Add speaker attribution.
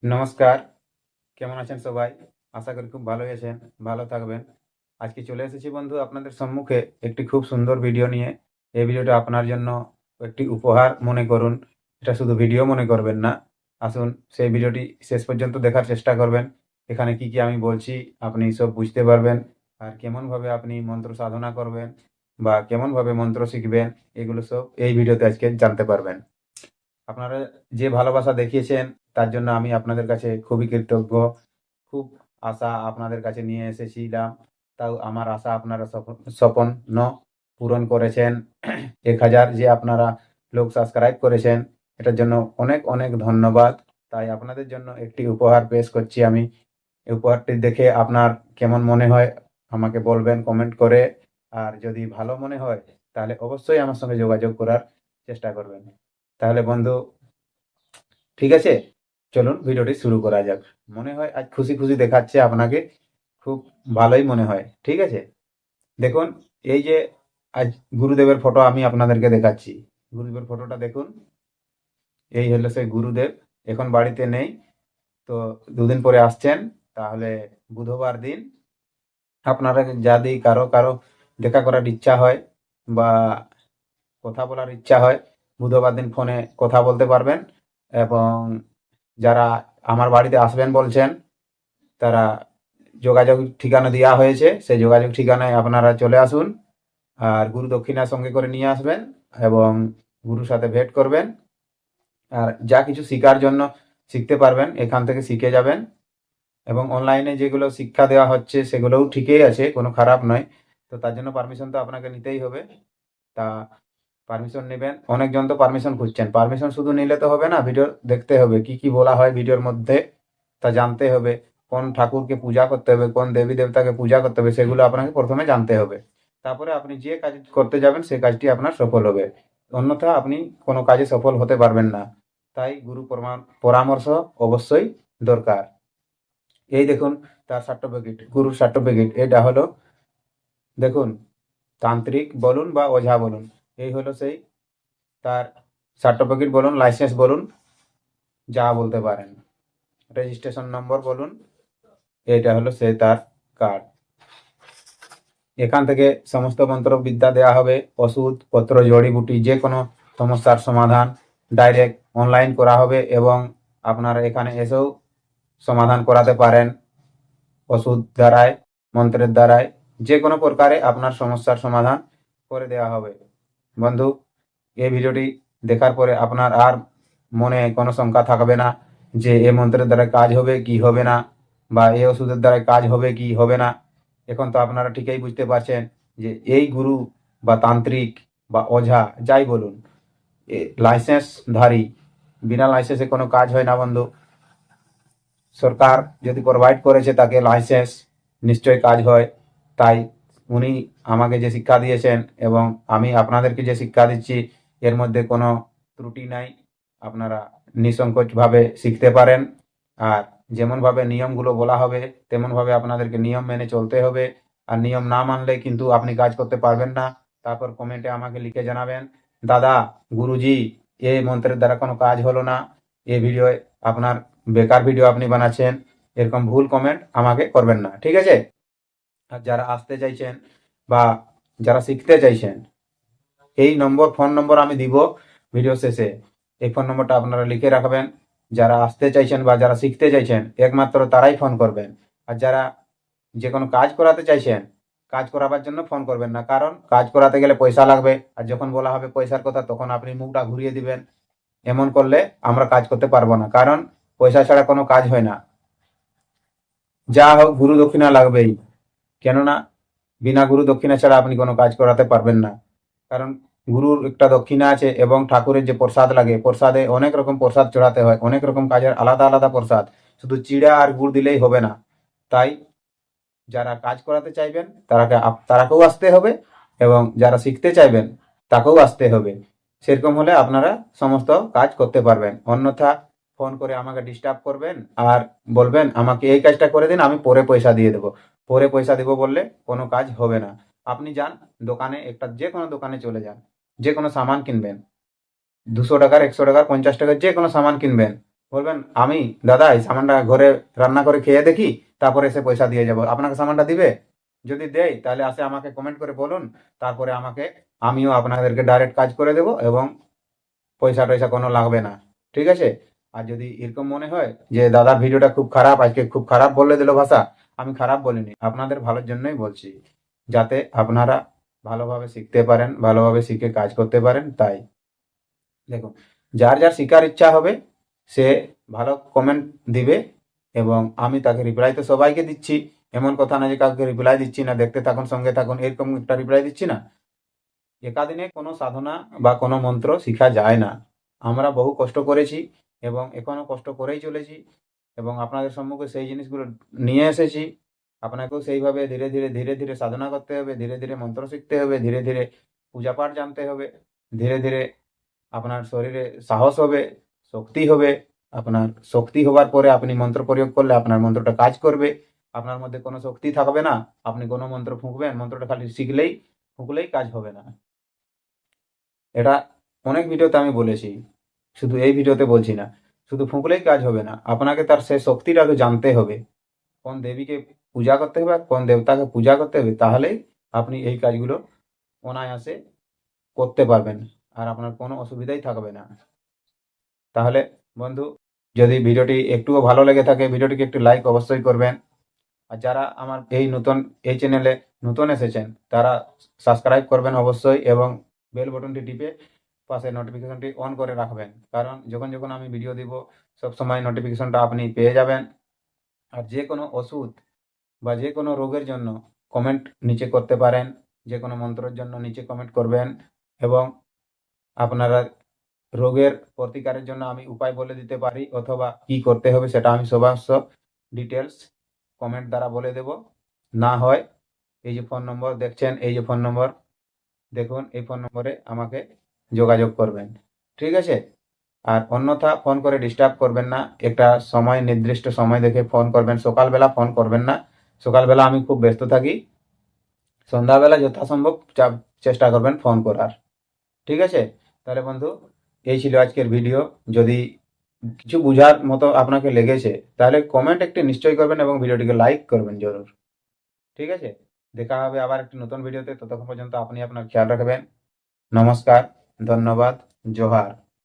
Speaker 1: নমস্কার। কেমন আছেন সবাই? আশা করি খুব ভালোই আছেন, ভালো থাকবেন। আজকে চলে এসেছি বন্ধু আপনাদের সম্মুখে একটি খুব সুন্দর ভিডিও নিয়ে। এই ভিডিওটা আপনার জন্য একটি উপহার মনে করুন। এটা শুধু ভিডিও মনে করবেন না। আসুন সেই ভিডিওটি শেষ পর্যন্ত দেখার চেষ্টা করবেন। এখানে কি আমি বলছি আপনি সব বুঝতে পারবেন। আর কেমনভাবে আপনি মন্ত্র সাধনা করবেন বা কেমনভাবে মন্ত্র শিখবেন, এগুলো সব এই ভিডিওতে আজকে জানতে পারবেন। আপনারা যে ভালোবাসা দেখিয়েছেন তার জন্য আমি আপনাদের কাছে খুবই কৃতজ্ঞ। খুব আশা আপনাদের কাছে নিয়ে এসেছিলাম। তাও আমার আশা আপনারা স্বপ্ন পূরণ করেছেন। 1000 যে আপনারা লোক সাবস্ক্রাইব করেছেন, এটার জন্য অনেক অনেক ধন্যবাদ। তাই আপনাদের জন্য একটি উপহার পেশ করছি আমি। এই উপহারটি দেখে আপনার কেমন মনে হয় আমাকে বলবেন কমেন্ট করে। আর যদি ভালো মনে হয় তাহলে অবশ্যই আমার সঙ্গে যোগাযোগ করার চেষ্টা করবেন। তাহলে বন্ধু, ঠিক আছে, চলুন ভিডিওটি শুরু করা যাক। মনে হয় আজ খুশি খুশি দেখাচ্ছে আপনাকে, খুব ভালোই মনে হয়। ঠিক আছে, দেখুন, এই যে আজ গুরুদেবের ফটো আমি আপনাদেরকে দেখাচ্ছি। গুরুদেবের ফটোটা দেখুন। এই হলো সেই গুরুদেব। এখন বাড়িতে নেই, তো দুদিন পরে আসছেন। তাহলে বুধবার দিন আপনারা যদি কারো কারো দেখা করার ইচ্ছা হয় বা কথা বলার ইচ্ছা হয়, বুধবার দিন ফোনে কথা বলতে পারবেন। এবং যারা আমার বাড়িতে আসবেন বলছেন, তারা যোগাযোগ ঠিকানা দেওয়া হয়েছে, সেই যোগাযোগ ঠিকানায় আপনারা চলে আসুন। আর গুরু দক্ষিণা সঙ্গে করে নিয়ে আসবেন এবং গুরুর সাথে ভেট করবেন। আর যা কিছু শিখার জন্য শিখতে পারবেন এখান থেকে শিখে যাবেন। এবং অনলাইনে যেগুলো শিক্ষা দেওয়া হচ্ছে সেগুলোও ঠিকই আছে, কোনো খারাপ নয়। তো তার জন্য পারমিশন তো আপনাকে নিতেই হবে। তা পারমিশন নেবেন। অনেকজন তো পারমিশন খুঁজছেন, পারমিশন শুধু নিলে তো হবে না, ভিডিও দেখতে হবে কি কি বলা হয় ভিডিওর মধ্যে, তা জানতে হবে। কোন ঠাকুরকে পূজা করতে হবে, কোন দেবী দেবতাকে পূজা করতে হবে, সেগুলো আপনাকে প্রথমে জানতে হবে। তারপরে আপনি যে কাজ করতে যাবেন সেই কাজটি আপনার সফল হবে। অন্যথা আপনি কোনো কাজে সফল হতে পারবেন না। তাই গুরু পরামর্শ অবশ্যই দরকার। এই দেখুন তার সার্টিফিকেট, গুরুর সার্টিফিকেট। এটা হলো, দেখুন, তান্ত্রিক বলুন বা ওঝা বলুন, এই হলো সেই তার সার্টিফিকেট বলুন, লাইসেন্স বলুন, যা বলতে পারেন, রেজিস্ট্রেশন নম্বর বলুন, এটা হলো সে তার কার্ড। এখান থেকে সমস্ত মন্ত্র বিদ্যা দেওয়া হবে, ওষুধ পত্র জড়িবুটি যে কোনো সমস্যার সমাধান ডাইরেক্ট অনলাইন করা হবে এবং আপনারা এখানে এসেও সমাধান করাতে পারেন। ওষুধ দ্বারায়, মন্ত্রের দ্বারায়, যে কোনো প্রকারে আপনার সমস্যার সমাধান করে দেওয়া হবে। বন্ধু, এই ভিডিওটি দেখার পরে আপনার আর মনে কোনো শঙ্কা থাকবে না যে এ মন্ত্রের দ্বারা কাজ হবে কি হবে না, বা এই ওষুধের দ্বারা কাজ হবে কি হবে না। এখন তো আপনারা ঠিকই বুঝতে পারছেন যে এই গুরু বা তান্ত্রিক বা ওঝা যাই বলুন, লাইসেন্সধারী, বিনা লাইসেন্সে কোনো কাজ হয় না বন্ধু। সরকার যদি প্রোভাইড করেছে তাকে লাইসেন্স, নিশ্চয়ই কাজ হয়। তাই উনি আমাকে যে শিক্ষা দিয়েছেন এবং আমি আপনাদেরকে যে শিক্ষা দিচ্ছি, এর মধ্যে কোনো ত্রুটি নাই। আপনারা নিঃসংকোচভাবে শিখতে পারেন। আর যেমনভাবে নিয়মগুলো বলা হবে তেমনভাবে আপনাদেরকে নিয়ম মেনে চলতে হবে। আর নিয়ম না মানলে কিন্তু আপনি কাজ করতে পারবেন না। তারপর কমেন্টে আমাকে লিখে জানাবেন, দাদা, গুরুজি, এই মন্ত্রের দ্বারা কোনো কাজ হলো না, এই ভিডিও আপনার বেকার ভিডিও আপনি বানাচ্ছেন। এরকম ভুল কমেন্ট আমাকে করবেন না, ঠিক আছে? আর যারা আসতে চাইছেন বা যারা শিখতে চাইছেন, এই নম্বর, ফোন নম্বর আমি দিব ভিডিও শেষে। এই ফোন নম্বরটা আপনারা লিখে রাখবেন। যারা আসতে চাইছেন বা যারা শিখতে চাইছেন একমাত্র তারাই ফোন করবেন। আর যারা যে কোনো কাজ করাতে চাইছেন, কাজ করাবার জন্য ফোন করবেন না, কারণ কাজ করাতে গেলে পয়সা লাগবে। আর যখন বলা হবে পয়সার কথা তখন আপনি মুখটা ঘুরিয়ে দিবেন। এমন করলে আমরা কাজ করতে পারবো না, কারণ পয়সা ছাড়া কোনো কাজ হয় না। যা হোক গুরু দক্ষিণা লাগবেই, কেননা বিনা গুরু দক্ষিণা ছাড়া আপনি কোনো কাজ করাতে পারবেন না। কারণ গুরুর একটা দক্ষিণা আছে এবং ঠাকুরের যে প্রসাদ লাগে, প্রসাদে অনেক রকম প্রসাদ চড়াতে হয়, অনেক রকম কাজের আলাদা আলাদা প্রসাদ। শুধু চিড়া আর গুড় দিলেই হবে না। তাই যারা কাজ করাতে চাইবেন তারাকেও আসতে হবে এবং যারা শিখতে চাইবেন তাকেও আসতে হবে। সেরকম হলে আপনারা সমস্ত কাজ করতে পারবেন। অন্যথা ফোন করে আমাকে ডিস্টার্ব করবেন আর বলবেন আমাকে এই কাজটা করে দিন, আমি পরে পয়সা দিয়ে দেবো। পরে পয়সা দেবো বললে কোনো কাজ হবে না। আপনি যান দোকানে, একটা যে কোনো দোকানে চলে যান, যে কোনো সামান কিনবেন, 200 টাকার, 100 টাকার, 50 টাকার যে কোনো সামান কিনবেন, বলবেন আমি দাদা এই সামানটা ঘরে রান্না করে খেয়ে দেখি, তারপরে এসে পয়সা দিয়ে যাব। আপনাকে সামানটা দিবে? যদি দেয় তাহলে আসে আমাকে কমেন্ট করে বলুন, তারপরে আমিও আপনাদেরকে ডাইরেক্ট কাজ করে দেব এবং পয়সা টয়সা কোনো লাগবে না। ঠিক আছে? আর যদি এরকম মনে হয় যে দাদার ভিডিওটা খুব খারাপ, আজকে খুব খারাপ বলে দিল ভাষা, আমি খারাপ বলিনি, আপনাদের ভালোর জন্যই বলছি, যাতে আপনারা ভালোভাবে শিখতে পারেন, ভালোভাবে শিখে কাজ করতে পারেন। তাই দেখুন, যার যার শিখার ইচ্ছা হবে সে ভালো কমেন্ট দিবে এবং আমি তাকে রিপ্লাই তো সবাইকে দিচ্ছি। এমন কথা না যে কাউকে রিপ্লাই দিচ্ছি না, দেখতে থাকুন সঙ্গে থাকুন এরকম একটা রিপ্লাই দিচ্ছি না। একাদিনে কোনো সাধনা বা কোনো মন্ত্র শিখা যায় না। আমরা বহু কষ্ট করেছি এবং এখনো কষ্ট করেই চলেছি এবং আপনাদের সম্মুখে সেই জিনিসগুলো নিয়ে এসেছি। আপনাকেও সেইভাবে ধীরে ধীরে ধীরে ধীরে সাধনা করতে হবে, ধীরে ধীরে মন্ত্র শিখতে হবে, ধীরে ধীরে পূজা পাঠ জানতে হবে, ধীরে ধীরে আপনার শরীরে সাহস হবে, শক্তি হবে। আপনার শক্তি হবার পরে আপনি মন্ত্র প্রয়োগ করলে আপনার মন্ত্রটা কাজ করবে। আপনার মধ্যে কোনো শক্তি থাকবে না, আপনি কোনো মন্ত্র ফুঁকবেন, মন্ত্রটা খালি শিখলেই ফুঁকলেই কাজ হবে না। এটা অনেক ভিডিওতে আমি বলেছি, শুধু এই ভিডিওতে বলছি না। শুধু ফুঁকলেই কাজ হবে না, আপনাকে তার সেই শক্তিটাকে জানতে হবে, কোন দেবীকে পূজা করতে হবে আর কোন দেবতাকে পূজা করতে হবে, তাহলেই আপনি এই কাজগুলো অনায়াসে করতে পারবেন আর আপনার কোনো অসুবিধাই থাকবে না। তাহলে বন্ধু, যদি ভিডিওটি একটুও ভালো লেগে থাকে ভিডিওটিকে একটু লাইক অবশ্যই করবেন। আর যারা আমার এই চ্যানেলে নতুন এসেছেন তারা সাবস্ক্রাইব করবেন অবশ্যই এবং বেল বটনটি টিপে পাশে নোটিফিকেশনটি অন করে রাখবেন, কারণ যখন যখন আমি ভিডিও দিব সব সময় নোটিফিকেশনটা আপনি পেয়ে যাবেন। আর যে কোনো ওষুধ বা যে কোনো রোগের জন্য কমেন্ট নিচে করতে পারেন, যে কোনো মন্ত্রের জন্য নিচে কমেন্ট করবেন এবং আপনারা রোগের প্রতিকারের জন্য আমি উপায় বলে দিতে পারি, অথবা কি করতে হবে সেটা আমি সমস্ত ডিটেলস কমেন্ট দ্বারা বলে দেব। না হয় এই যে ফোন নম্বর দেখছেন, এই যে ফোন নম্বর দেখুন, এই ফোন নম্বরে আমাকে যোগাযোগ করবেন। ঠিক আছে? আর অন্যথা ফোন করে ডিস্টার্ব করবেন না, একটা সময় নির্দিষ্ট সময় দেখে ফোন করবেন। সকালবেলা ফোন করবেন না, সকালবেলা আমি খুব ব্যস্ত থাকি। সন্ধ্যাবেলা যথাসম্ভব চেষ্টা করবেন ফোন করার। ঠিক আছে? তাহলে বন্ধু, এই ছিল আজকের ভিডিও। যদি কিছু বুঝার মতো আপনাকে লেগেছে তাহলে কমেন্ট একটি নিশ্চয়ই করবেন এবং ভিডিওটিকে লাইক করবেন জরুর। ঠিক আছে? দেখা হবে আবার একটি নতুন ভিডিওতে, ততক্ষণ পর্যন্ত আপনি আপনার খেয়াল রাখবেন। নমস্কার, ধন্যবাদ, জোহার।